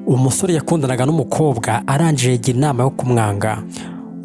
umusore yakundanaga n'umukobwa arangije yigira inama yo kumwanga.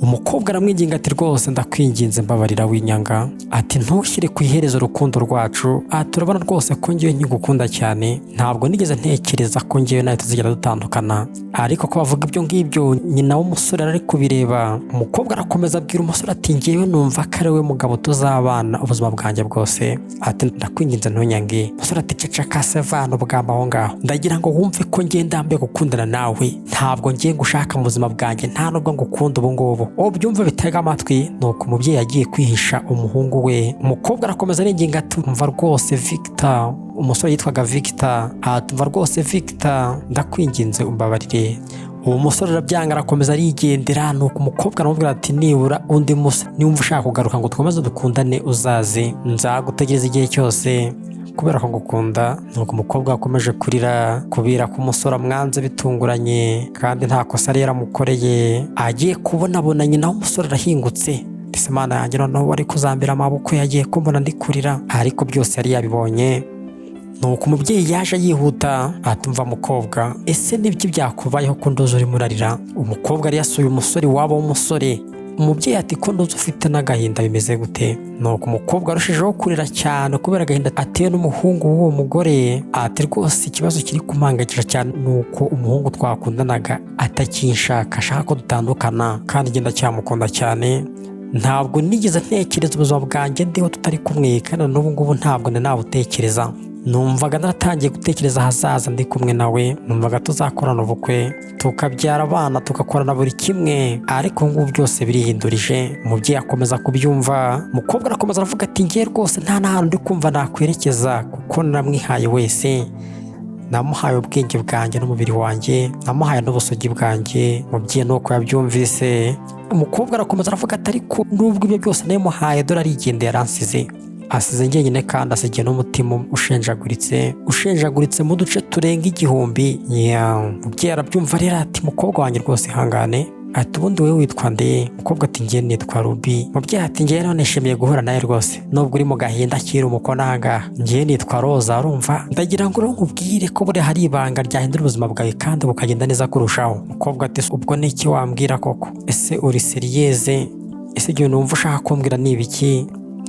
Umukobwa aramwinginga ati rwose ndakwinginze mbabarira winyanga, ati ntushyire ku iherezo urukundo rwacu, turabona rwose ko ngewe nkigukunda cyane, ntabwo nigeze ntekereza ko ngewe nawe tuzigera dutandukana. Ariko ko bavuga ibyo ngibyo nyina w'umusore ari kubireba, umukobwa arakomeza abwira umusore ati ngewe numva ko ari we mugabo tuzabana ubuzima bwanjye bwose, ati ndakwinginze ntunyange. Umusore ati ceceka se vana ubwamba aho ngaho, ndagira ngo wumve ko ngewe ndambiye gukundana nawe, ntabwo ngiye gushaka mu buzima bwanjye, nta nubwo ngukunda ubu ngubu. Byumva bitega amatwi. Nuko umubyeyi yagiye kwihisha umuhungu we. Umukobwa arakomeza aringinga ati umva rwose Victor, umusore yitwaga Victor, atumva rwose Victor ndakwinginze umbabarire. Uwo musore arabyanga arakomeza arigendera. Nuko umukobwa aramubwira ati nibura undi musa niwumva ushaka kugaruka ngo twemeze dukundane uzaze, nzagutegereza igihe cyose kubera ko ngukunda. Nuko umukobwa akomeje kurira kubera ko umusore amwanze bitunguranye kandi nta kosa yari yaramukoreye. Agiye kubona nyina w'umusore arahingutse, ese mana yanjye noneho wari kuzambira amaboko, yagiye kumbona ndi kurira, ariko byose yari yabibonye. Nuko umubyeyi yaje yihuta atumva mukobwa, ese nibyo byakubayeho ko ndozo urimo urarira? Umukobwa yari yasuye umusore wabo w'umusore. Umubyeyi ati ko ndozo ufite n'agahinda bimeze gute? Nuko umukobwa arushijeho kurira cyane kubera agahinda atewe n'umuhungu w'uwo mugore. Ati rwose ikibazo kiri kumangakira cyane nuko umuhungu twakundanaga atakinshaka, ashaka ko dutandukana kandi ngenda cyamukunda cyane. Ntabwo nigeze ntekereza ubuzima bwanjye ndiho tutari kumwe, kandi n'ubu ngubu ntabwo nabutekereza. Numvaga naratangiye gutekereza ahazaza ndi kumwe nawe, numvaga tuzakorana ubukwe tukabyara abana tugakorana buri kimwe, ariko ngubu byose birihindurije. Umubyeyi akomeza kubyumva. Umukobwa arakomeza aravuga ati ngiye rwose nta n'ahantu ndi kumva nakwerekeza, kuko naramwihaye wese, namuhaye ubwenge bwanjye n'umubiri wanjye, namuhaye n'ubusugi bwanjye. Umubyeyi nuko yabyumvise. Umukobwa arakomeza aravuga ati ariko nubwo ibyo byose namuhaye dore arigendeye yaransize, asize njyenyine kandi asigiye n'umutima ushenjaguritse mu duce turenga 1000. Umubyeyi arabyumva rero ati mukobwa wanjye rwose ihangane, ati ubundi wowe witwa nde? Umukobwa ati ngiye nitwa Ruby. Umubyeyi ati ngiye none nishimiye guhura nawe rwose, nubwo uri mu gahinda akiri umukono ahangaha. Ngiye nitwa Roza. Urumva, ndagira ngo nkubwire ko buri hari ibanga ryahindura ubuzima bwawe kandi bukagenda neza kurushaho. Umukobwa ati ubwo ni iki wambwira koko? Ese uri seriyeze? Ese ibyo numva ushaka kumbwira ni ibiki?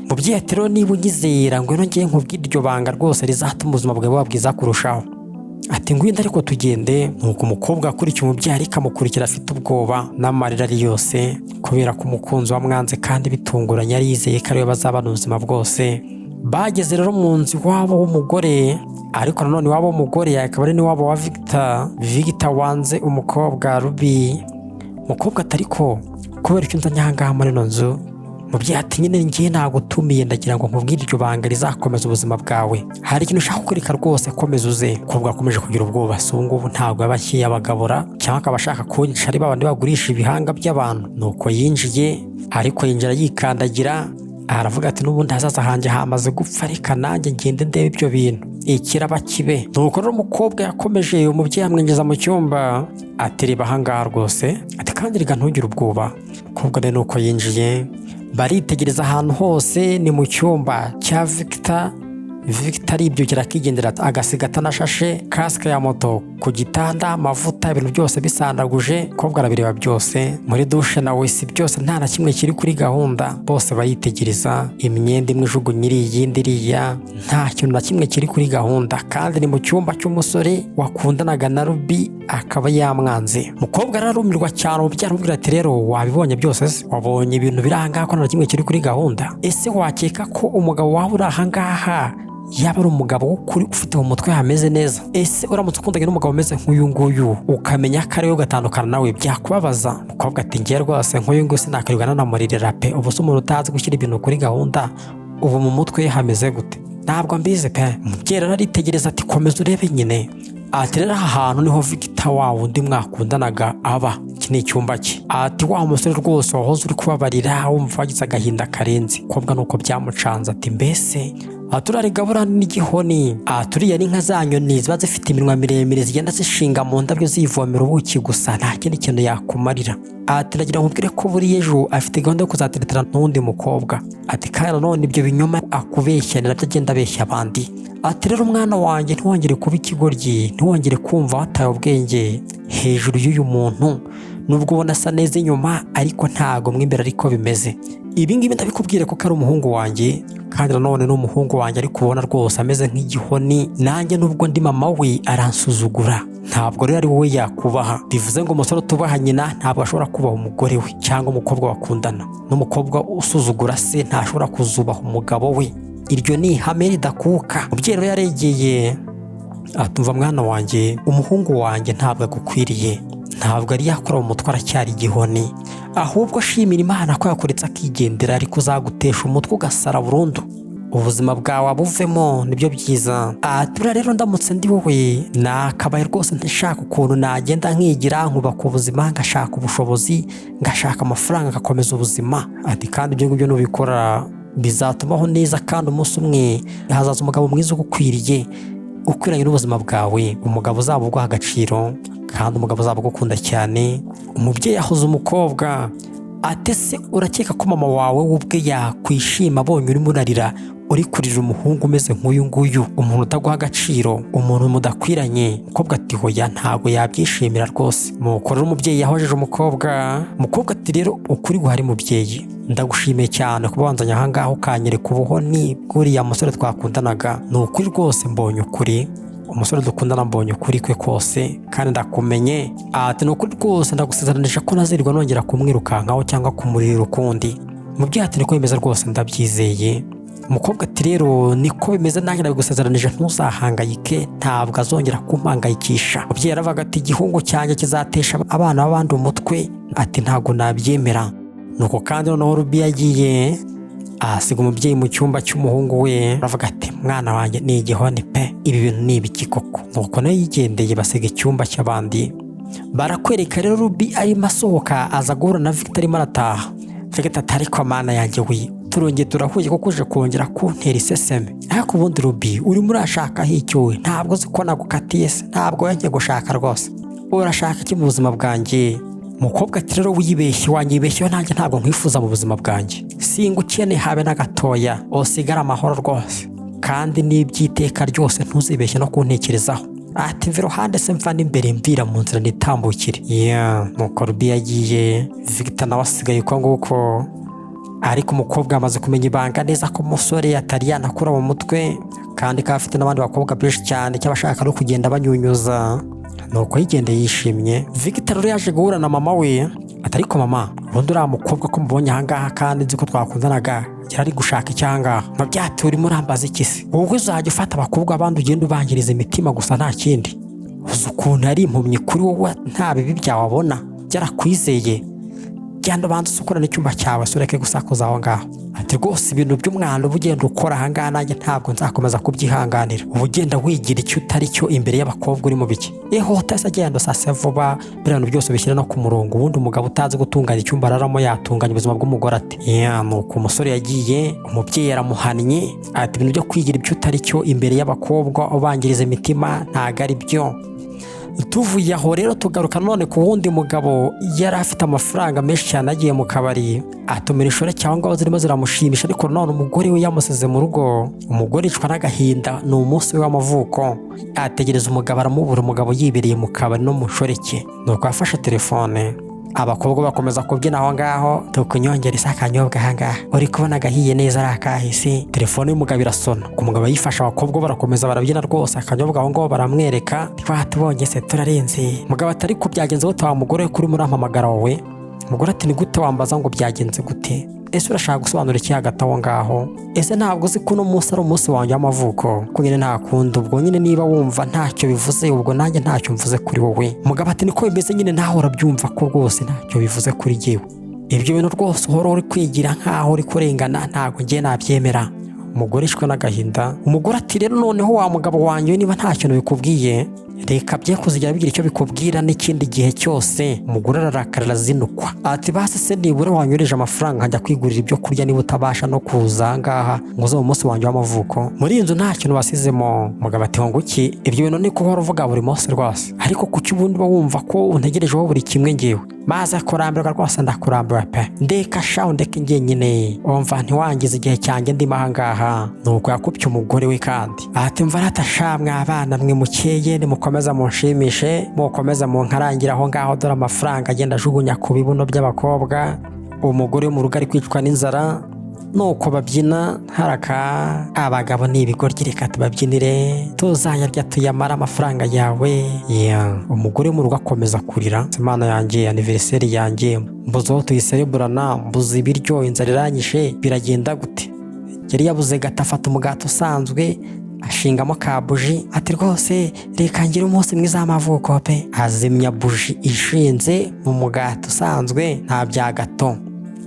Umubyeyi ati rero niba unyizera ngo ngiye nkubwire iryo banga rwose rizatuma ubuzima bwawe buba bwiza kurushaho. Ati ngwinde ariko tugende. Nuko umukobwa akurikiye umubyeyi ariko amukurikira afite ubwoba n'amarira ari yose kubera ko umukunzi wamwanze kandi bitunguranye yari yizeye ko ariwe bazabana ubuzima bwose. Bageze rero mu nzu iwabo w'umugore, ariko nanone iwabo w'umugore akaba ari n'iwabo wa Victor wanze umukobwa Ruby. Umukobwa ati ariko kubera icyo nzanye ahangaha muri ino nzu? Umubyeyi ati nyine ngiye nagutumiye ndagira ngo nkubwire iryo banga rizakomeza ubuzima bwawe, hari ikintu ushaka kureka rwose komeza uze. Umukobwa akomeje kugira ubwoba, si ngubu ntabwo yaba akiyabagabura cyangwa akaba ashaka kunyica ari babandi bagurisha ibihanga by'abantu. Nuko yinjiye, ariko yinjira yikandagira, aravuga ati n'ubundi hazaza hanjye hamaze gupfa, reka nanjye ngende ndebe ibyo bintu ikiraba kibe. Nuko rero umukobwa yakomeje, umubyeyi amwinjiza mu cyumba ati reba ahangaha rwose, ati kandi reka ntugire ubwoba. Umukobwa rero nuko yinjiye, baritegereza ahantu hose, ni mu cyumba cya Victor aribyukira akigendera, agasiga atanashashe, kasike ya moto ku gitanda, amavuta, ibintu byose bisandaguje. Umukobwa arabireba byose, muri dushe na wese byose nta na kimwe kiri kuri gahunda. Bose bayitegereza, imyenda imwe ijugunye iyindi iriya, nta kintu na kimwe kiri kuri gahunda. Kandi ni mu cyumba cy'umusore wakundanaga na Ruby akaba yamwanze. Umukobwa ararumirwa cyane. Umubyeyi aramubwira ati rero wabibonye byose se? Wabonye ibintu biri ahangaha ko nta na kimwe kiri kuri gahunda? Ese wakeka ko umugabo wawe uri ahangaha yaba ari umugabo w'ukuri ufite mu mutwe hameze neza? Ese uramutse ukundanye n'umugabo umeze nk'uyu nguyu ukamenya ko ariwe ugatandukana nawe byakubabaza? Umukobwa ati ngiye rwose nk'uyu nguyu sinakirirwa nanamuririra pe, ubu se umuntu utazi gushyira ibintu kuri gahunda ubu mu mutwe hameze gute? Ntabwo mbizi pe. Umubyeyi rero aritegereza ati komeza urebe nyine. Ati rero aha hantu niho Victor wa wundi mwakundanaga aba, iki ni icyumba cye. Ati wa musore rwose wahoze uri kubabarira wumva wagize agahinda karenze. Umukobwa nuko byamucanze ati mbese turarigabura n'igihoni. Turiya ni inka za nyoni ziba zifite iminwa miremire zigenda zishinga mu ndabyo zivomera ubuki gusa nta kindi kintu yakumarira. Turagira nkubwire ko buri ejo afite gahunda yo kuzateretana n'undi mukobwa. Kandi nanone ibyo binyoma akubeshya nabyo agenda abeshya abandi. Rero umwana wanjye ntiwongere kuba ikigoryi, ntiwongere kumva wataye ubwenge hejuru y'uyu muntu, nubwo ubona asa neza inyuma ariko ntago mwimbere ariko bimeze. Ibi ngibi ndabikubwire ko ari umuhungu wanjye, kandi nanone ni umuhungu wanjye ariko ubona rwose ameze nk'igihoni. Nanjye nubwo ndi mama we aransuzugura, ntabwo rero ari wowe yakubaha. Bivuze ngo umusore utubaha nyina ntabwo ashobora kubaha umugore we cyangwa umukobwa bakundana. N'umukobwa usuzugura se ntashobora kuzubaha umugabo we. Iryo ni ihame ridakuka. Umubyeyi rero yaregeye atumva mwana wanjye, umuhungu wanjye ntabwo agukwiriye, ntabwo ari yakora mu mutwe aracyari igihoni, ahubwo shimira Imana ko yakuretse akigendera, ariko uzagutesha umutwe ugasara burundu, ubuzima bwawe buvemo nibyo byiza. Tura rero ndamutse ndi wowe nakabaye rwose ntishaka ukuntu nagenda nkigira nkubaka ubuzima, ngashaka ubushobozi, ngashaka amafaranga ngakomeza ubuzima. Kandi ibyo ngibyo nubikora bizatumaho neza, kandi umunsi umwe hazaza umugabo mwiza ugukwiriye, ukwiranye n'ubuzima bwawe, umugabo uzaba uguha agaciro kandi umugabo uzaba ugukunda cyane. Umubyeyi yahoze umukobwa. Se urakeka ko mama wawe ubwe yakwishima abonye urimo urarira, uri kurira umuhungu umeze nk'uyu nguyu, umuntu utaguha agaciro, umuntu mudakwiranye? Umukobwa ati hoya, ntabwo yabyishimira rwose. Rero umubyeyi yahojeje umukobwa. Umukobwa ati rero ukuri guhari mubyeyi, ndagushimiye cyane kuba wanzanye aha ngaha ukanyereka ubuhoni bw'uriya musore twakundanaga. Ni ukuri rwose mbonye ukuri, umusore dukundana mbonye ukuri kwe kose kandi ndakumenye. Ni ukuri rwose ndagusezeranije ko nazirirwa nongera kumwirukankaho cyangwa kumurira ukundi. Umubyeyi ati niko bimeze rwose ndabyizeye. Umukobwa ati rero niko bimeze, nanjye ndabigusezeranije ntuzahangayike, ntabwo azongera kumpangayikisha. Umubyeyi yaravuga ati igihungu cyanjye kizatesha abana b'abandi umutwe. Ntabwo nabyemera. Nuko kandi noneho Ruby yagiye asiga umubyeyi mu cyumba cy'umuhungu we, aravuga ati mwana wanjye ni igihoni pe, ibi bintu ni ibiki koko? Nuko nayo yigendeye basiga icyumba cy'abandi. Barakwereka rero Ruby arimo asohoka aza guhura na Victor arimo arataha. Victor ati ariko mana yanjye we, turongeye turahuye kuko uje kongera kuntera iseseme. Ariko ubundi Ruby urimo urashakaho icyo we? Ntabwo uzi ko nagukatiye se? Ntabwo yanjye gushaka rwose, urashaka iki mu buzima bwanjye? Umukobwa ati rero wiyibeshye, wanyibeshyeho, nanjye ntabwo nkwifuza mu buzima bwanjye, singukeneye habe na gatoya, usigara amahoro rwose, kandi n'ibyiteka ryose ntuzibeshye no kuntekerezaho. Mva iruhande se mva n'imbere mvira mu nzira nitambukire. Nuko Ruby yagiye, Victor nawe asigaye uko nguko. Ariko umukobwa amaze kumenya ibanga neza ko umusore atari yanakura mu mutwe, kandi ko afite n'abandi bakobwa benshi cyane cy'abashaka no kugenda banyunyuza. Nuko yigendeye yishimye. Victor rero yaje guhura na mama we. Ariko mama, ubundi uriya mukobwa ko mubonye aha ngaha kandi nzi ko twakundanaga yari gushaka icyangaha, mabyati urimo urambaza iki se? Wowe uzajya ufata abakobwa abandi ugenda ubangiriza imitima gusa nta kindi? Uzi ukuntu ari impumyi kuri wowe, nta bibi byawe abona, byarakwizeye. Genda ubanza usukura n'icyumba cyawe, sureke gusakuza aho ngaho. Rwose ibintu by'umwanda uba ugenda ukora aha ngaha nanjye ntabwo nzakomeza kubyihanganira. Uba ugenda wigira icyo utari cyo imbere y'abakobwa uri mu biki. Utase agenda usase vuba, biriya bintu byose bishyira no ku murongo. Ubundi umugabo utazi gutunganya icyumba araramo yatunganya ubuzima bw'umugore ate? Nuko umusore yagiye, umubyeyi yaramuhannye. Ibintu byo kwigira ibyo utari cyo imbere y'abakobwa ubangiriza imitima ntabwo ari byo. Tuvuye aho rero tugaruka none ku wundi mugabo yari afite amafaranga menshi cyane, agiye mu kabari atumira ishore cyangwa zirimo ziramushimisha, ariko none umugore we yamusize mu rugo. Umugore icwa n'agahinda, ni umunsi we w'amavuko, ategereza umugabo aramubura. Umugabo yibereye mu kabari no mu nshoreke. Nuko afashe telefone, abakobwa bakomeza kubyina aho ngaho, tukunyongera isakanyobwa aha ngaha, uri kubona gahiye neza ari akahise. Telefone y'umugabo irasona, umugabo yifasha, abakobwa barakomeza barabyina rwose, akanyobwa aho ngaho baramwereka. Twatubonye se turarenze. Umugabo atari ko byagenze gute wa mugore kuri murampamagara wowe? Umugore ati ni gute wambaza ngo byagenze gute? Ese urashaka gusobanura iki hagati aho ngaho? Ese ntabwo uzi ko uno munsi ari umunsi wanjye w'amavuko? Ko nyine ntakunda, ubwo nyine niba wumva ntacyo bivuze, ubwo nanjye ntacyo mvuze kuri wowe. Umugabo ati niko bimeze nyine, nawe urabyumva ko rwose ntacyo bivuze kuri jyewe. Ibyo bintu rwose uhora uri kwigira nkaho uri kurengana, ntabwo ngiye nabyemera. Umugore ishwe n'agahinda. Umugore ati rero noneho wa mugabo wanjye niba nta kintu bikubwiye, reka bye kuzigira bigira icyo bikubwira n'ikindi gihe cyose. Umugore ararakara arazinukwa ati basi se nibura wanyoreje amafaranga nkajya kwigurira ibyo kurya niba utabasha no kuza ngaha ngo uze mu munsi wanjye w'amavuko, muri iyi nzu nta kintu basizemo. Umugabo ati nguki ibyo bintu ni kuba uvuga buri munsi rwose, ariko kuki ubundi uba wumva ko untegerejeho buri kimwe ngewe? Maze kurambirwa rwose ndakurambiwe pe, ndeka shaho ndeke ngiye nyine, umva ntiwangize igihe cyanjye ndimo ahangaha. Nuko yakubye umugore we kandi ati mva ratasha mwabana mwe mukeye nimukomeza munshimishe, mukomeza munkarangira aho ngaho, dore amafaranga agenda ajugunya ku bibuno by'abakobwa. Umugore wo mu rugo ari kwicwa n'inzara, nuko babyina haraka. Abagabo ni ibigoryi, reka tubabyinire tuzayarya tuyamara amafaranga yawe. Umugore wo mu rugo akomeza kurira, Imana yanjye, anniversaire yanjye mbuze aho tuyisereburana, mbuze ibiryo, inzara iranyishe, biragenda gute? Yari yabuze gato afata umugati usanzwe ashingamo ka buji ati rwose reka ngire umunsi mwiza w'amavuko pe. Azimya buji ishinze mu mugati usanzwe, nta bya gato.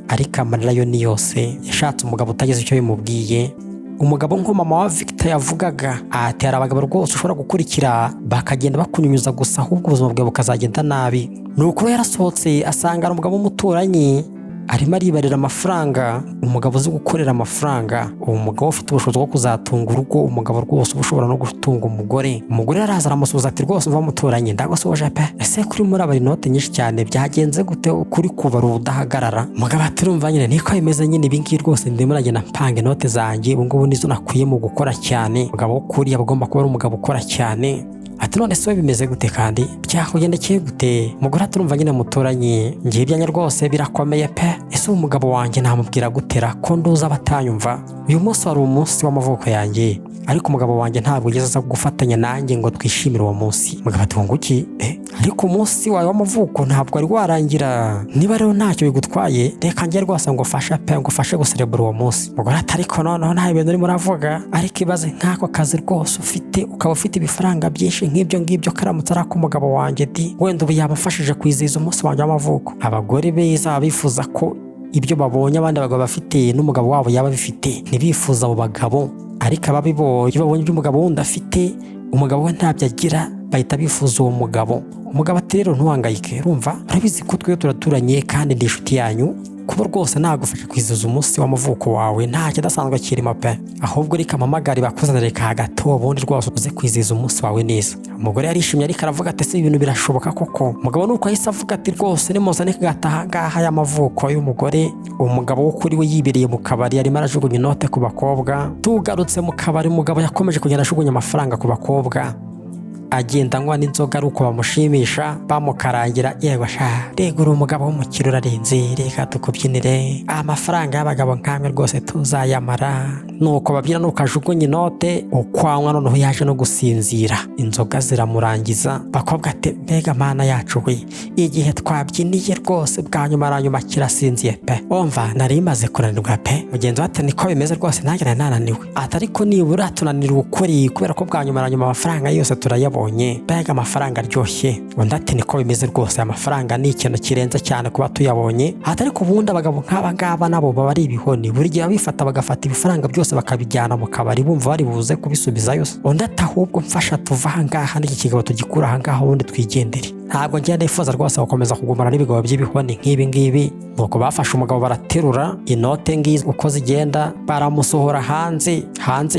Ariko amarira yo ni yose. Yashatse umugabo utagize icyo bimubwiye. Umugabo nko mama wa Victor yavugaga ati hari abagabo rwose ushobora gukurikira bakagenda bakunyunyuza gusa, ahubwo ubuzima bwawe bukazagenda nabi. Nuko yarasohotse asanga umugabo w'umuturanyi arimo aribarira amafaranga, umugabo uzi gukorera amafaranga, uwo mugabo ufite ubushobozi bwo kuzatunga urugo, umugabo rwose ushobora no gutunga umugore. Umugore araza aramusubiza ati rwose umva muturanyi ndagosoje pe, ese kuri muri abari inote nyinshi cyane byagenze gute kuri kubara ubudahagarara? Umugabo ati urumva nyine niko bimeze nyine, ibi ngibi rwose ndimo nagenda mpanga inote zanjye, ubu ngubu nizo nakwiye mu gukora cyane. Umugabo ukuri agomba kuba ari umugabo ukora cyane. Ati none se bimeze gute kandi byakugendekeye gute? Umugore aturumva nyine muturanyi ngiye byanya rwose birakomeye pe, ese umugabo wanjye namubwira gutera ko nduza batanyumva? Uyu munsi wari umunsi w'amavuko yanjye, ariko umugabo wanjye ntabwo ugeze aza gufatanya nanjye ngo twishimire uwo munsi. Umugabo ati nguki ariko umunsi wawe w'amavuko ntabwo ari warangira, niba rero ntacyo bigutwaye reka njye rwose ngo fasha pe, ngo fashe guserebura uwo munsi. Umugore ati ariko noneho nta bintu urimo uravuga, ariko ibaze nk'ako kazi rwose ufite ukaba ufite ibifaranga byinshi nk'ibyo ngibyo, karamutse ari umugabo wanjye di wenda ubu yabafashije kwizihiza umunsi wanjye w'amavuko. Abagore beza bifuza ko ibyo babonye abandi bagabo bafite n'umugabo wabo yaba bifite, ntibifuza abo bagabo. Ariko ababibonye babonye ibyo umugabo wundi afite, umugabo we ntabyo agira, bahita bifuza uwo mugabo. Umugabo ati rero ntuhangayike, urumva urabizi ko twe turaturanye kandi ndi inshuti yanyu, kuba rwose nagufasha kwizihiza umunsi w'amavuko wawe nta kidasanzwe kirimo pe, ahubwo reka mpamagare bakuzanire ka gato ubundi rwose uze kwizihiza umunsi wawe neza. Umugore yarishimye ariko aravuga ati ese ibintu birashoboka koko? Umugabo nuko ahise avuga ati rwose nimuzane kagataha ngaha y'amavuko y'umugore. Umugabo wo kuri we yibereye mu kabari arimo arajugunya inote ku bakobwa. Tugarutse mu kabari umugabo yakomeje kugenda ajugunya amafaranga ku bakobwa, agenda anywa n'inzoga ari uko bamushimisha bamukarangira. Yego sha regura umugabo w'umukire urarenze, reka tukubyinire, amafaranga y'abagabo nkamwe rwose tuzayamara. Nuko babyina nuko ajugunya inote, ukwanywa noneho yaje no gusinzira, inzoga ziramurangiza. Bakobwa ati mbega mana yacu we, igihe twabyiniye rwose bwa nyuma aranyuma kirasinziye pe, umva nari maze kunanirwa pe. Mugenzi we ati niko bimeze rwose nanjye nari nananiwe. Ati ariko nibura tunanirwa ukuri kubera ko bwa nyuma aranyuma amafaranga yose turayabonye, mbega amafaranga aryoshye. Undi ati niko bimeze rwose, amafaranga ni ikintu kirenze cyane kuba tuyabonye. Ati ariko ubundi abagabo nk'aba ngaba nabo baba ari ibihoni, buri gihe bifata bagafata ibifaranga byose bakabijyana mu kabari bumva bari buze kubisubizayo. Undi ati ahubwo mfasha tuva ahangaha n'iki kigabo tugikura ahangaha ubundi twigendere, ntabwo njye nifuza rwose gukomeza kugumana n'ibigabo by'ibihoni nk'ibi ngibi. Nuko bafashe umugabo baraterura inote ngizi uko zigenda baramusohora hanze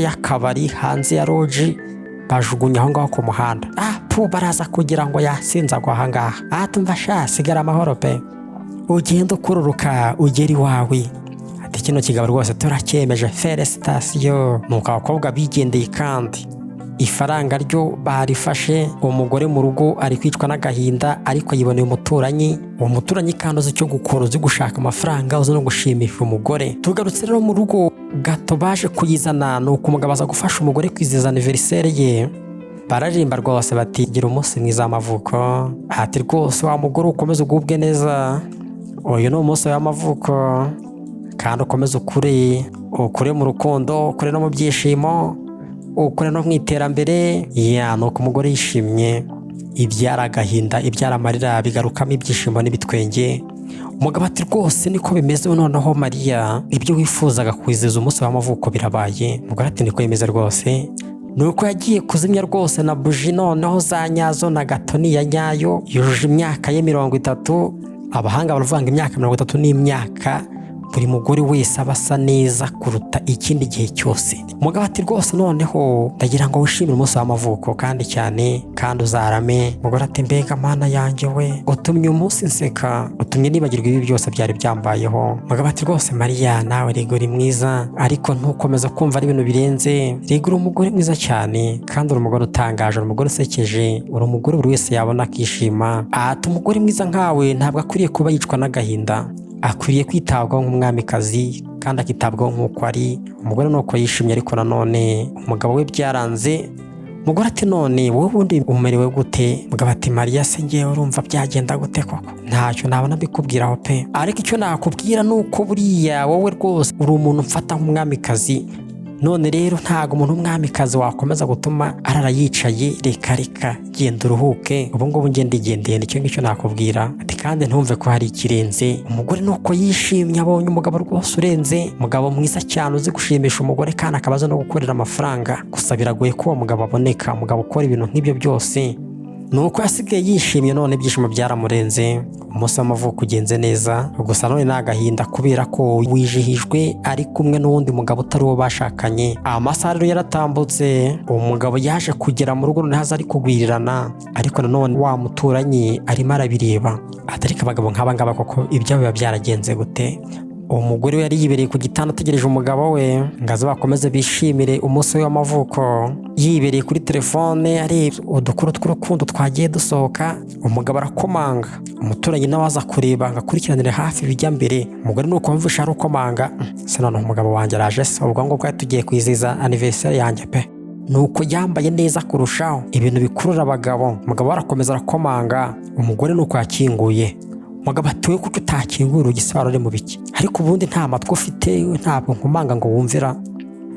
y'akabari, hanze ya loji, bajugunya aho ngaho ku muhanda. Baraza kugira ngo yasinze agwa aha ngaha. Tumva sha sigara amahoro pe, ugenda ukururuka ugera iwawe. Ati kino kigabo rwose turacyemeje, felicitation. Nuko abakobwa bigendeye kandi ifaranga ryo barifashe. Umugore mu rugo ari kwicwa n'agahinda ariko yiboneye umuturanyi. Uwo muturanyi kandi uzi icyo gukora, uzi gushaka amafaranga, uzi no gushimisha umugore. Tugarutse rero mu rugo gato baje kuyizana, nuko umugabo aza gufasha umugore kwizihiza anniversaire ye. Bararimba rwose bati gira umunsi mwiza w'amavuko. Ati rwose wa mugore ukomeze ugubwe neza, uyu ni umunsi w'amavuko kandi ukomeze ukure mu rukundo, ukure no mu byishimo, ukure no mu iterambere. Nuko umugore yishimye, ibyara agahinda ibyara amarira bigarukamo ibyishimo n'ibitwenge. Umugabo ati rwose niko bimeze noneho Mariya, ibyo wifuzaga kwizihiza umunsi w'amavuko birabaye. Umugore ati niko bimeze rwose, nuko yagiye kuzimya rwose na buji, noneho za nyazo na gatoni ya nyayo. yujuje imyaka ye 30. abahanga baravuga ngo imyaka 30 ni imyaka buri mugore wese aba asa neza kuruta ikindi gihe cyose. umugabo ati rwose noneho ndagira ngo wishimire umunsi w'amavuko kandi cyane kandi uzarame. umugore ati mbega mana yanjye we, utumye umunsi nseka, utumye nibagirwa ibi byose byari byambayeho. umugabo ati rwose Mariya nawe rego uri mwiza, ariko ntukomeza kumva ari ibintu birenze. rego uri umugore mwiza cyane kandi uri umugore utangaje, uri umugore usekeje, uri umugore buri wese yabona akishima. ati umugore mwiza nkawe ntabwo akwiriye kuba yicwa n'agahinda, akwiriye kwitabwaho nk'umwamikazi kandi akitabwaho nk'uko ari. umugore nuko yishimye, ariko nanone umugabo we byaranze. umugore ati none wowe ubundi umerewe gute? umugabo ati Mariya se ngewe urumva byagenda gute koko? ntacyo nabona mbikubwiraho pe, ariko icyo nakubwira nuko buriya wowe rwose uri umuntu mfata nk'umwamikazi. none rero ntago umuntu w'umwamikazi wakomeza gutuma arara yicaye. reka genda uruhuke, ubu ngubu ndigendeye. nicyo ngicyo nakubwira. ati kandi ntumve ko hari ikirenze. umugore nuko yishimye, abonye umugabo rwose urenze, umugabo mwiza cyane uzi gushimisha umugore kandi akabaza no gukorera amafaranga. gusa biragoye ko uwo mugabo aboneka, umugabo ukora ibintu nk'ibyo byose. nuko yasigaye yishimye, none ibyishimo byaramurenze. umunsi w'amavuko ugenze neza, gusa none ni agahinda kubera ko wijihijwe ari kumwe n'uwundi mugabo utari uwo bashakanye. amasaha rero yaratambutse, uwo mugabo yaje kugera mu rugo, noneho aza ari kugwirirana, ariko nanone wa muturanyi arimo arabireba. atarika abagabo nk'aba ngaba koko ibyo biba byaragenze gute? uwo mugore we yari yibereye ku gitanda ategereje umugabo we ngo aze bakomeze bishimire umunsi w'amavuko. yibereye kuri telefone areba udukuru tw'urukundo twagiye dusohoka. umugabo arakomanga, umuturanyi nawe aza kureba ngo akurikiranire hafi bijya mbere. umugore nuko wumvisha ari ukomanga, se noneho umugabo wanjye araje se, ubwo ngubwo tugiye kwizihiza anniversaire yanjye pe. nuko yambaye neza kurushaho, ibintu bikurura abagabo. umugabo arakomeza arakomanga, umugore nuko yakinguye. umugabo ati we kuko utakingura urugi se waruri mu biki? ariko ubundi nta matwi ufite, ntabwo nkomanga ngo wumvira.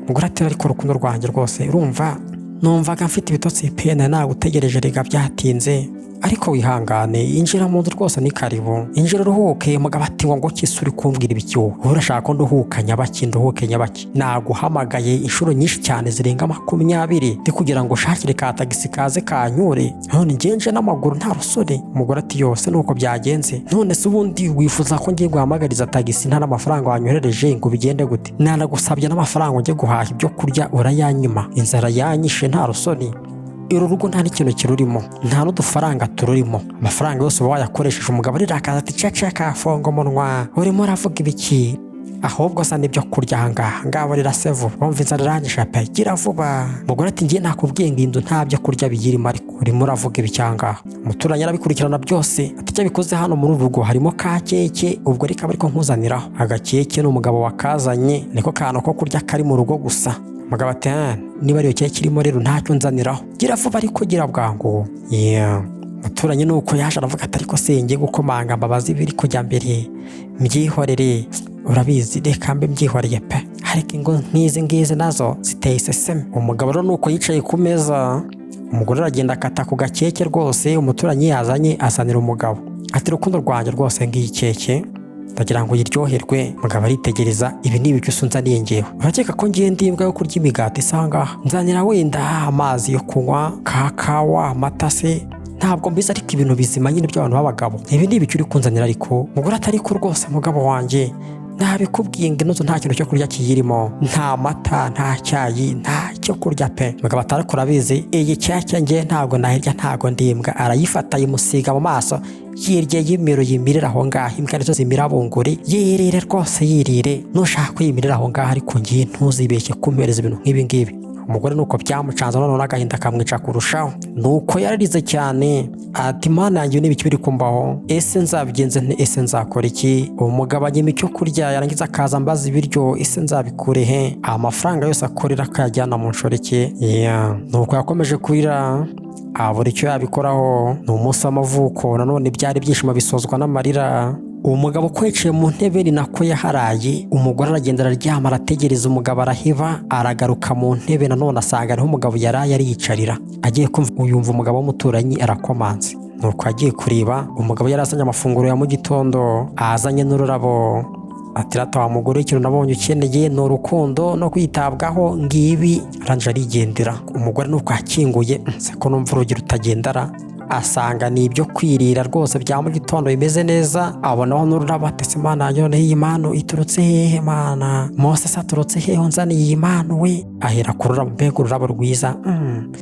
umugore ati ariko urukundo rwanjye rwose urumva numvaga mfite ibitotsi pena, nagutegereje rega byatinze, ariko wihangane, injira mu nzu rwose ni karibu, injira uruhuke. umugabo ati ngo kisi uri kumbwira ibiki wowe? urashaka ko nduhuka nyabaki? nduhuke nyabaki? naguhamagaye inshuro nyinshi cyane zirenga 20 ndi kugira ngo ushakire ka tagisi kaze kanyure, none ngenje n'amaguru nta rusore. umugore ati yose nuko byagenze. none se ubundi wifuza ko ngiye guhamagariza tagisi nta n'amafaranga wanyoherereje ngo bigende gute? nanagusabye n'amafaranga njye guhaha ibyo kurya urayanyima, inzara yanyishe nta rusoni. uru rugo nta n'ikintu kirurimo, nta n'udufaranga tururimo, amafaranga yose uba wayakoresheje. umugabo arakaza ati cece kafongo munwa, urimo uravuga ibiki? ahubwo sa n'ibyo kurya ahangaha ngabo rirasevu, wumva inzara iranyisha pe, gira vuba. umugore ati ngiye nakubwiye ngo inzu nta byo kurya bigirimo, ariko urimo uravuga ibiki ahangaha? umuturanyi arabikurikirana byose, ati icyo bikoze hano muri uru rugo harimo ka keke, ubwo reka ariko nkuzaniraho. agakeke ni umugabo wakazanye, niko kantu ko kurya kari mu rugo gusa. umugabo ati niba ariyo keke kirimo rero ntacyo nzaniraho, gira vuba ariko gira bwangu. umuturanyi nuko yaje aravuga ati ariko se ngiye gukomanga mbabazi biri kujya mbere, mbyihorere, urabizi reka mbe mbyihoreye pe, ariko ingo nk'izi ngizi nazo ziteye iseseme. umugabo rero nuko yicaye ku meza, umugore aragenda akata ku gakeke rwose umuturanyi yazanye, azanira umugabo. ati urukundo rwanjye rwose ngiyi keke ndagira ngo yiryoherwe. umugabo aritegereza, ibi ni ibiki unzaniye ngewe? urakeka ko ngiye ndimbwa yo kurya imigati isangaha? nzanira wenda amazi yo kunywa, kakawa, amata se? ntabwo mbizi, ariko ibintu bizima nyine by'abantu b'abagabo. ibi ni ibiki uri kunzanira ariko? umugore atari ko rwose mugabo wanjye nabikubwiye ngo inozo nta kintu cyo kurya kiyirimo, nta mata, nta cyayi, nta cyo kurya pe. umugabo atari kurabizi, iyi cyake nge ntabwo nahirya, ntabwo ndimbwa. arayifata yimusiga mu maso, yirye yimiro yimirira aho ngaho, imbwa nizo zimira bunguri, yirire rwose yirire, nushaka kuyimirira aho ngaho, ariko ngiye ntuzibeshye kumpereza ibintu nk'ibi ngibi. umugore nuko byamucanze, none n'agahinda kamwica kurushaho, nuko yararize cyane. ati mana yanjye n'ibiki biri kumbaho, ese nzabigenze nte? ese nzakora iki? umugabo anyima icyo kurya, yarangiza akaza mbaza ibiryo, ese nzabikure he? amafaranga yose akorera akayajyana mu nshoreke. nuko yakomeje kurira, abura icyo yabikoraho. ni umunsi w'amavuko, nanone byari ibyishimo bisozwa n'amarira. uwo mugabo uko yicaye mu ntebe ni nako yaharaye. umugore aragenda araryama, arategereza. umugabo araheba, aragaruka mu ntebe, nanone asanga ariho umugabo yaraye ariyicarira. agiye kumva yumva umugabo w'umuturanyi arakomanze, nuko agiye kureba, umugabo yari azanye amafunguro ya mu gitondo, azanye n'ururabo. atereta wa mugore ikintu nabonye ukeneye ni urukundo no kwitabwaho ngibi. arangije arigendera. Umugore nuko yakinguye seko numva urugi rutagendara, asanga ni ibyo kwirira rwose bya mu gitondo bimeze neza. Abonaho n'ururabo atese Mana yanjye none iyi mpano iturutse hehe Mana? Mose se aturutse hehe unzaniye iyi mpano we? Ahera ku rurabo, mbega ururabo rwiza,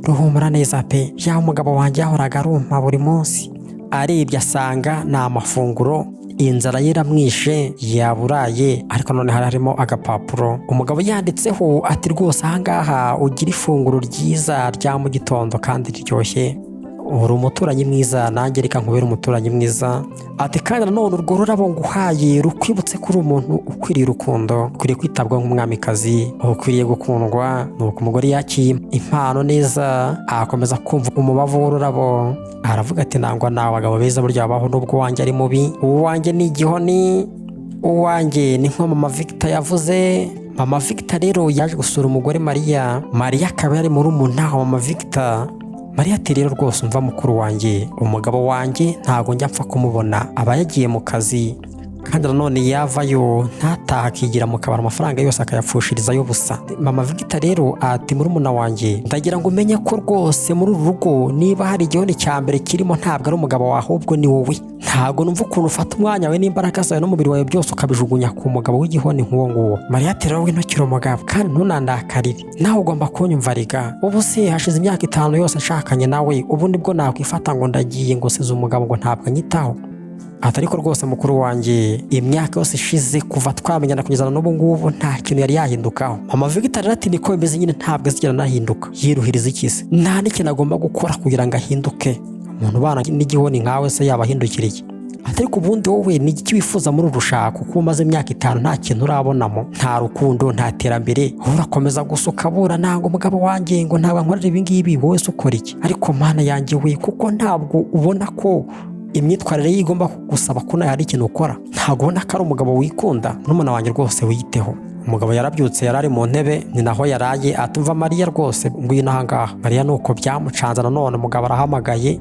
ruhumura neza pe, ya umugabo wanjye yahoraga arumpa buri munsi. Arebye asanga ni amafunguro, inzara ye iramwishe yaburaye, ariko none harimo agapapuro umugabo yanditseho ati rwose ahangaha ugira ifunguro ryiza rya mu gitondo kandi riryoshye, uri umuturanyi mwiza, nanjye reka nkubere umuturanyi mwiza. Ati kandi nanone urwo rurabo nguhaye rukwibutse ko uri umuntu ukwiriye urukundo, ukwiriye kwitabwaho nk'umwamikazi, ukwiriye gukundwa. Nuko umugore yakiye impano neza, akomeza kumva umubavu w'ururabo, aravuga ati nangwa nawe abagabo beza burya babaho nubwo uwanjye ari mubi. Uwanjye ni igihoni, uwanjye ni nko mama Victor yavuze. Mama Victor rero yaje gusura umugore Mariya akaba yari murumuna wa mama Victor. Mariya ati rero rwose umva mukuru wanjye, umugabo wanjye ntago njya mpfa kumubona, aba yagiye mu kazi, kandi nanone yavayo ntataha akigira mu kabari amafaranga yose akayapfushirizayo busa. Mama Victor rero ati murumuna wanjye, ndagira ngo umenye ko rwose muri uru rugo niba hari igihoni cya mbere kirimo ntabwo ari umugabo wawe ahubwo ni wowe. Ntago numva ukuntu ufata umwanya we n'imbaraga zawe n'umubiri wawe byose ukabijugunya ku mugabo w'igihoni nk'uwo nguwo. Mariya ati rero ntukiri umugabo kandi ntunandakarire, nawe ugomba kunyumva riga. Ubu se hashize imyaka 5 yose nshakanye nawe, ubu nibwo nakwifata ngo ndagiye ngo size umugabo ngo ntabwo anyitaho? Atariko rwose mukuru wanjye, imyaka yose ishize kuva twamenyana kugeza n'ubu ngubu nta kintu yari yahindukaho. Mama Victor ati niko bimeze nyine, ntabwo azigera nahinduka. Yiruhiriza ikise, nta n'ikintu agomba gukora kugira ngo ahinduke. Umuntu bana n'igihoni nkawe se yabahindukiriye. Atariko ubundi wowe ni iki wifuza muri urushako kuko umaze imyaka 5 nta kintu urabonamo, nta rukundo, nta terambere, urakomeza gusuka bura nango umugabo wanjye ngo ntabwo nkorera ibi ngibi, wowe ukora iki? Ariko Mana yanjye we, kuko ntabwo ubona ko imyitwarire yigomba kugusaba ko nayo hari ikintu ukora? Ntabwo ubona ko ari umugabo wikunda? N'umwana wanjye rwose wiyiteho. Umugabo yarabyutse, yarari mu ntebe, ni naho yaraye, atumva Mariya rwose ngwino ahangaha. Mariya nuko byamucanza, nanone umugabo arahamagaye,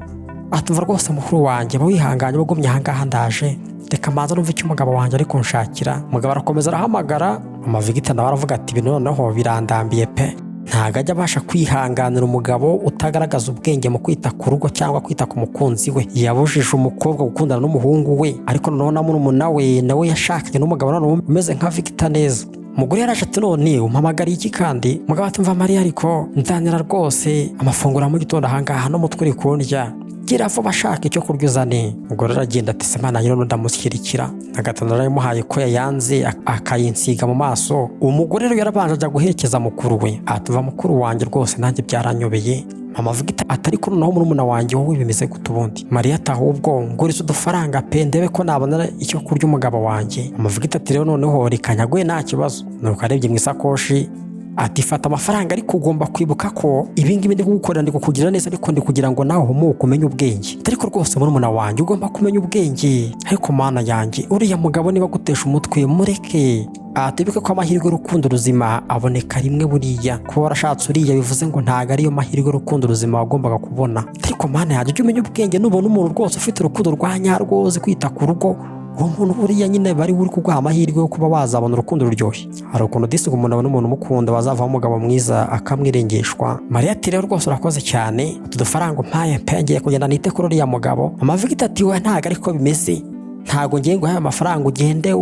atumva rwose mukuru wanjye wihanganye ugumye ahangaha ndaje, reka manza numva icyo umugabo wanjye ari kunshakira. Umugabo arakomeza arahamagara. Mama Victor nawe aravuga ati ibi noneho birandambiye pe, ntago ajya abasha kwihanganira umugabo utagaragaza ubwenge mu kwita ku rugo cyangwa kwita ku mukunzi we. Yabujije umukobwa gukundana n'umuhungu we, ariko noneho na murumuna we nawe yashakanye n'umugabo none umeze nka Victor neza. Umugore yaraje ati none umpamagariye iki kandi? Umugabo ati mva Mariya ariko nzanira rwose amafunguro mu gitondo ahangaha no mutwe uri kundya, gira vuba ashaka icyo kurya uzane. Umugore aragenda ati se Mana nyine ndamushyirikira, agatana aramuhaye ko yayanze akayinsiga mu maso. Umugore rero yarabanje ajya guherekeza mukuru we, atuva mukuru wanjye rwose nanjye byaranyobeye. Mama Victor atari ko noneho murumuna wanjye wowe bimeze gute ubundi? Mariya atahubwo nguriza udufaranga pe ndebe ko nabona icyo kurya umugabo wanjye. Mama Victor ati rero noneho rikanyaguye nta kibazo. Nuko arebye mu isakoshi ati fata amafaranga, ariko ugomba kwibuka ko ibingibi ndi kugukorera ndi kukugira neza, ariko ndi kugira ngo nawe uhumuke umenye ubwenge. Ariko rwose murumuna wanjye ugomba kumenya ubwenge. Ariko Mana yanjye, uriya mugabo niba gutesha umutwe mureke. Atibuke ko amahirwe y'urukundo ruzima aboneka rimwe buriya. Kuba warashatse uriya bivuze ngo ntago ariyo mahirwe y'urukundo ruzima wagombaga kubona. Ariko Mana yanjye ujye umenya ubwenge, nubona umuntu rwose ufite urukundo rwa nyarwo uzi kwita ku rugo, uwo muntu buriya nyine bari uri kuguha amahirwe yo kuba wazabona urukundo ruryoshye. Hari ukuntu disi umuntu abona umuntu umukunda bazavaho umugabo mwiza akamwirengeshwa. Mariya ati rero rwose urakoze cyane, utu dufaranga umpaye pe ngiye kugenda nite kuri uriya mugabo. Mama Victor ati we ntago ariko bimeze, ntago ngiye nguhaye amafaranga ugende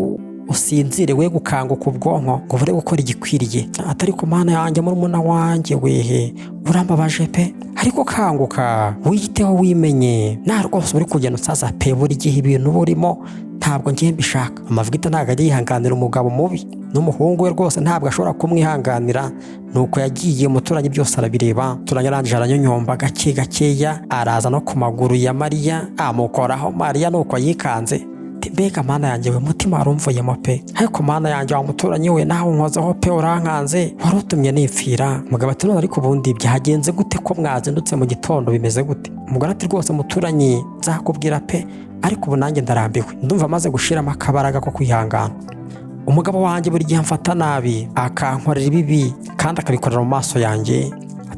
usinzire we gukanguka ubwonko ngo bure gukora igikwiriye. Atari ko Mana yanjye murumuna wanjye wehe urambabaje pe, ariko kanguka wiyiteho wimenye, nta rwose uri kugenda usaza pe buri gihe ibintu burimo ntabwo ngiye mbishaka. Mama Victor ntago ajya yihanganira umugabo mubi, n'umuhungu we rwose ntabwo ashobora kumwihanganira. Nuko yagiye umuturanyi byose arabireba, turanyarangije aranyonyomba gake gakeya, araza no ku maguru ya Mariya amukoraho. Mariya nuko yikanze, mbega Mana yanjye we mutima warumvuyemo pe, ariko Mana yanjye wa muturanyi we nawe unkozeho pe urankanze, warutumye nipfira. Umugabo ati none ariko ubundi byagenze gute ko mwazindutse mu gitondo bimeze gute? Umugore ati rwose muturanyi nzakubwira pe, ariko ubu nanjye ndarambiwe, ndumva maze gushiramo akabaraga ko kwihangana. Umugabo wanjye buri gihe amfata nabi, akankorera ibibi kandi akabikorera mu maso yanjye.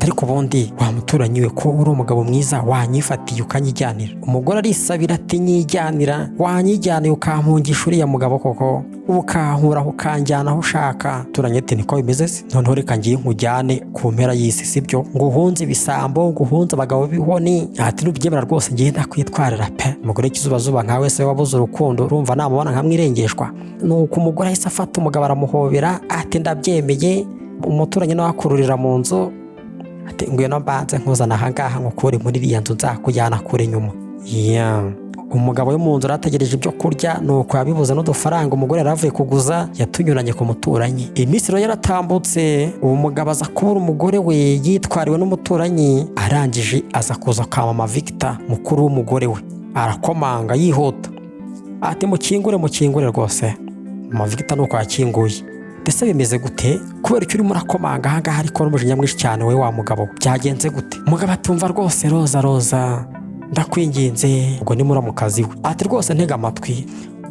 ariko ubundi wa muturanyi we ko uri umugabo mwiza wanyifatiye ukanyijyanira. Umugore arisabira ati nyijyanira, wanyijyaniye ukampungisha uriya mugabo koko, ukankuraho ukanjyana aho ushaka. Turanye ati niko bimeze se, noneho reka ngiye nkujyane ku mpera y'isi, sibyo ngo uhunze ibisambo, ngo uhunze abagabo b'ihoni. Ati nubyemera rwose ngiye ndakwitwarira pe. Umugore kizubazuba nkawe se wabuze urukundo, urumva namubona nkamwirengeshwa. Nuko umugore ahise afata umugabo aramuhobera ati ndabyemeye. Umuturanyi nawe akururira mu nzu ati ngwino mbanze nkuzana ahangaha nkukure muri iriya nzu nzakujyana kure nyuma. Umugabo yo mu nzu arategereje ibyo kurya, nuko yabibuze n'udufaranga umugore yaravuye kuguza yatunyuranye ku muturanyi. Iminsi rero yaratambutse, uwo mugabo aza kubura umugore we yitwariwe n'umuturanyi. Arangije aza kuza kwa mama Victor, mukuru w'umugore we, arakomanga yihuta ati mukingure rwose. Mama Victor nuko yakinguye. Ndetse bimeze gute? Kubera icyo urimo urakomanga ahangaha ariko n'umujinya mwinshi cyane we wa mugabo, byagenze gute? Umugabo atumva rwose, Roza ndakwinginze. Ubwo ni muramukazi we ati rwose ntega amatwi,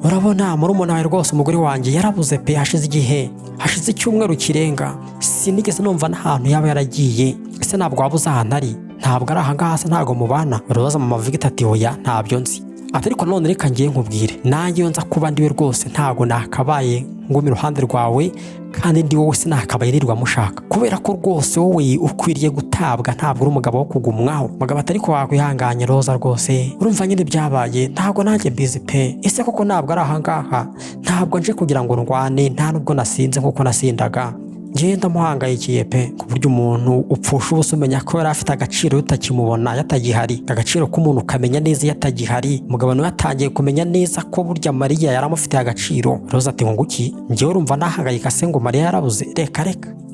urabona murumuna wawe rwose umugore wanjye yarabuze pe, hashize igihe, hashize icyumweru kirenga, sinigeze numva n'ahantu yaba yaragiye. Ese ntabwo wabuze ahantu ari? Ntabwo ari ahangaha se, ntabwo mubana? Roza mama Victor ati oya ntabyo nzi. Ati ariko none reka ngiye nkubwire, nanjye iyo nza kuba ndiwe rwose ntabwo nakabaye ngumi iruhande rwawe, kandi ndi wowe sinakabaye nirirwa mushaka, kubera ko rwose wowe ukwiriye gutabwa, ntabwo uri umugabo wo kugumwaho. Mugabo ati ariko wakwihanganye Roza rwose, urumva nyine byabaye, ntabwo nanjye mbizi pe. Ese koko ntabwo ari ahangaha, ntabwo nje kugira ngo ndwane, nta nubwo nasinze nkuko nasindaga. Ngiye ndamuhangayikiye pe, ku buryo umuntu upfusha ubusa umenya ko yari afite agaciro utakimubona yatagihari, agaciro k'umuntu ukamenya neza yatagihari. Umugabo nawe yatangiye kumenya neza ko burya Mariya yaramufitiye agaciro. Roza ati nguki ngiye urumva nahangayika se ngo Mariya yarabuze? Reka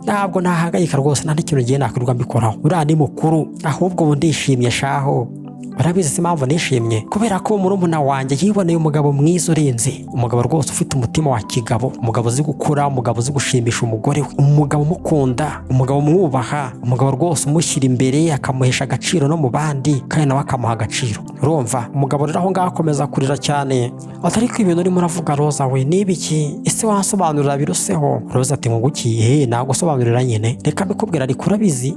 ntabwo nahangayika rwose, nta n'ikintu ngiye nakwirwa mbikoraho, uriya ni mukuru, ahubwo ubu ndishimye shaho. Barabizi se impamvu nishimye? Kubera ko murumuna wanjye yiboneye umugabo mwiza urenze, umugabo rwose ufite umutima wa kigabo, umugabo uzi gukura, umugabo uzi gushimisha umugore we, umugabo umukunda, umugabo umwubaha, umugabo rwose umushyira imbere akamuhesha agaciro no mu bandi, kandi nawe akamuha agaciro. Urumva umugabo rero aho ngaho akomeza kurira cyane. Ati ariko ibintu urimo uravuga Roza we ni ibiki? Ese wasobanurira biruseho? Roza ati nguki ntabwo sobanurira nyine, reka mbikubwira ariko urabizi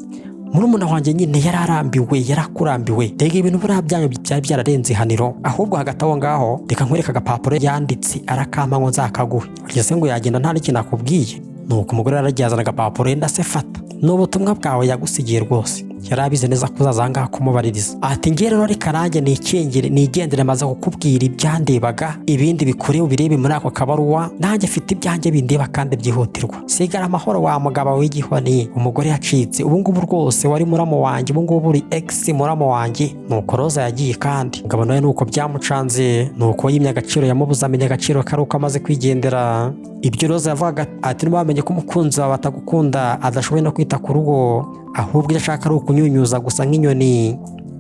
murumuna wanjye nyine yararambiwe, yarakurambiwe. Rega ibintu buriya byanyu byari byararenze ihaniro, ahubwo hagati aho ngaho reka nkwereka agapapuro yanditse arakampa ngo nzakaguhe. Ugeze ngo yagenda nta n'ikintu akubwiye. Nuko umugore yaragiye azana agapapuro yenda se fata, n'ubutumwa bwawe yagusigiye rwose, yari abizi neza ko uzaza ahangaha kumubaririza. Ati ngiye rero reka nanjye nigendere maze kukubwira ibyandebaga, ibindi bikure ubirebe muri ako kabaruwa, nanjye mfite ibyanjye bindeba kandi byihutirwa. Sigara amahoro wa mugabo w'igihoni. Umugore yacitse, ubu ngubu rwose wari muramo wanjye, ubu ngubu uri ex muramo wanjye. Nuko Roza yagiye, kandi umugabo nawe nuko byamucanze, nuko yimye agaciro, yamubuza amenya agaciro kari uko amaze kwigendera. Ibyo Roza yavugaga ati ntibamenye ko umukunzi wawe batagukunda, adashoboye no kwita ku rugo, ahubwo icyo ashaka ari ukunyunyuza gusa nk'inyoni.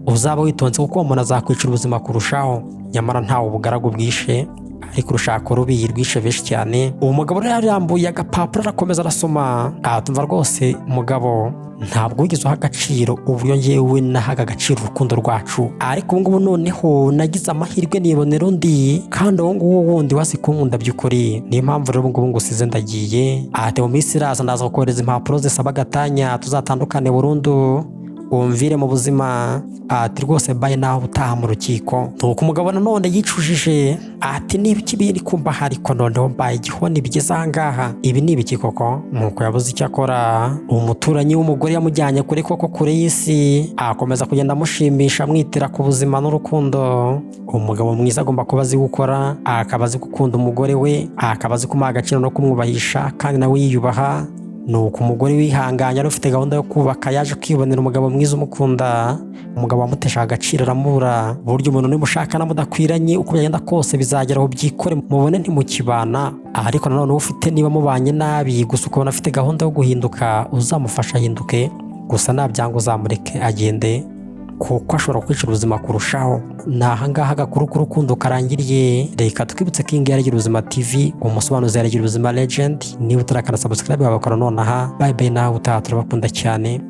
Uzaba witonze kuko uwo muntu azakwicira ubuzima kurushaho. Nyamara ntawe ubugaragu bwishe, ariko urushako rubi rwishe benshi cyane. Uwo mugabo rero yarambuye agapapuro arakomeza arasoma. Tumva rwose umugabo ntabwo wigeze uha agaciro uburyo ngewe nahaga agaciro urukundo rwacu, ariko ubu ngubu noneho nagize amahirwe nibonera undi, kandi uwo nguwo wundi wazi kunkunda by'ukuri. Niyo mpamvu rero ubu ngubu ngusize ndagiye. Ati mu minsi iraza ndaza kohereza impapuro zisaba agatanya tuzatandukane burundu, wumvire mu buzima. Ati rwose baye naho utaha mu rukiko. Nuko umugabo nanone yicujije ati niba iki biri kumba hari ko noneho mbaye igihoni bigeze ahangaha, ibi ni ibiki koko? Nuko yabuze icyo akora. Umuturanyi w'umugore yamujyanye kure koko, kure y'isi, akomeza kugenda amushimisha amwitira ku buzima n'urukundo. Umugabo mwiza agomba kuba azi gukora, akaba azi gukunda umugore we, akaba azi kumuha agaciro no kumwubahisha, kandi nawe yiyubaha. Nuko umugore wihanganye ari ufite gahunda yo kubaka yaje kwibonera umugabo mwiza umukunda, umugabo wamutesha agaciro aramubura. Buryo umuntu nimushaka namudakwiranye uko byagenda kose bizageraho byikore mubone ntimukibana. Ariko nanone ufite niba mubanye nabi gusa ukabona afite gahunda yo guhinduka, uzamufasha ahinduke, gusa nabyanga uzamureke agende, kuko ashobora kwicira ubuzima kurushaho. Ni ahangaha agakuru k'urukundo karangiriye. Reka twibutse ko iyi ngiyi ari Ubuzima TV, umusobanuzi yaragira ubuzima legend. Niba utarakana subscribe wabakora nonaha. Bye bye nawe utaha, turabakunda cyane.